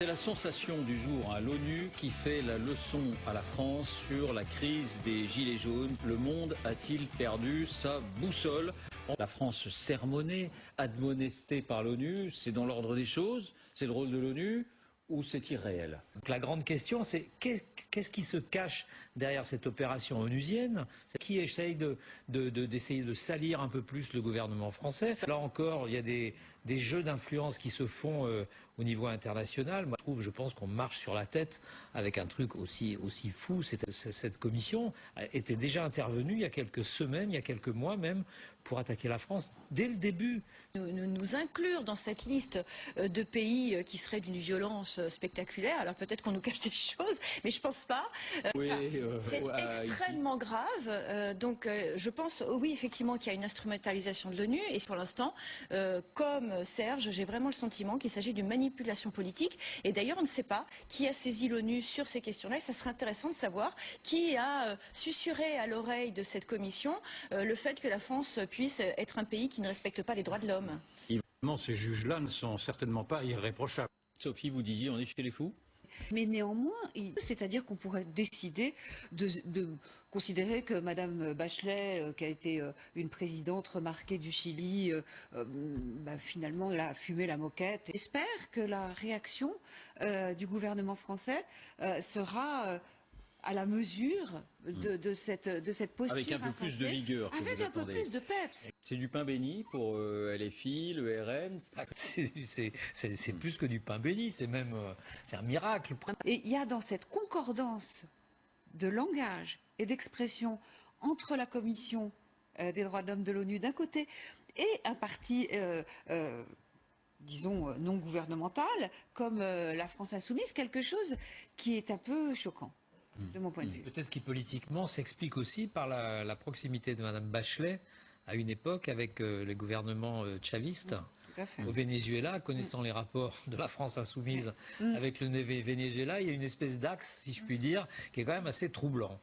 C'est la sensation du jour à l'ONU qui fait la leçon à la France sur la crise des Gilets jaunes. Le monde a-t-il perdu sa boussole? La France sermonnée, admonestée par l'ONU, c'est dans l'ordre des choses, c'est le rôle de l'ONU ou c'est irréel? Donc la grande question, c'est qu'est-ce qui se cache derrière cette opération onusienne? Qui essaye d'essayer de salir un peu plus le gouvernement français? Là encore, il y a des jeux d'influence qui se font au niveau international. Moi, je pense qu'on marche sur la tête avec un truc aussi fou. Cette commission était déjà intervenue il y a quelques semaines, il y a quelques mois même, pour attaquer la France dès le début. Nous inclure dans cette liste de pays qui seraient d'une violence spectaculaire. Alors peut-être qu'on nous cache des choses, mais je pense pas. Oui, c'est extrêmement grave. Donc je pense, oui, effectivement, qu'il y a une instrumentalisation de l'ONU. Et pour l'instant, comme Serge, j'ai vraiment le sentiment qu'il s'agit d'une manipulation politique. Et d'ailleurs, on ne sait pas qui a saisi l'ONU sur ces questions-là. Et ça serait intéressant de savoir qui a susurré à l'oreille de cette commission le fait que la France puisse être un pays qui ne respecte pas les droits de l'homme. Évidemment, ces juges-là ne sont certainement pas irréprochables. Sophie, vous disiez, on est chez les fous? Mais néanmoins, c'est-à-dire qu'on pourrait décider de considérer que Madame Bachelet, qui a été une présidente remarquée du Chili, finalement, elle a fumé la moquette. J'espère que la réaction du gouvernement français sera à la mesure de cette posture. Avec un peu plus de vigueur que avec vous un peu attendez. plus de peps. C'est du pain béni pour LFI, le RN. C'est plus que du pain béni, c'est même c'est un miracle. Et il y a dans cette concordance de langage et d'expression entre la Commission des droits de l'homme de l'ONU d'un côté et un parti disons non gouvernemental comme la France Insoumise, quelque chose qui est un peu choquant de mon point de vue. Peut-être qui politiquement s'explique aussi par la proximité de Madame Bachelet à une époque avec les gouvernements chavistes. Tout à fait. Au Venezuela, connaissant les rapports de la France insoumise avec le Venezuela, il y a une espèce d'axe, si je puis dire, qui est quand même assez troublant.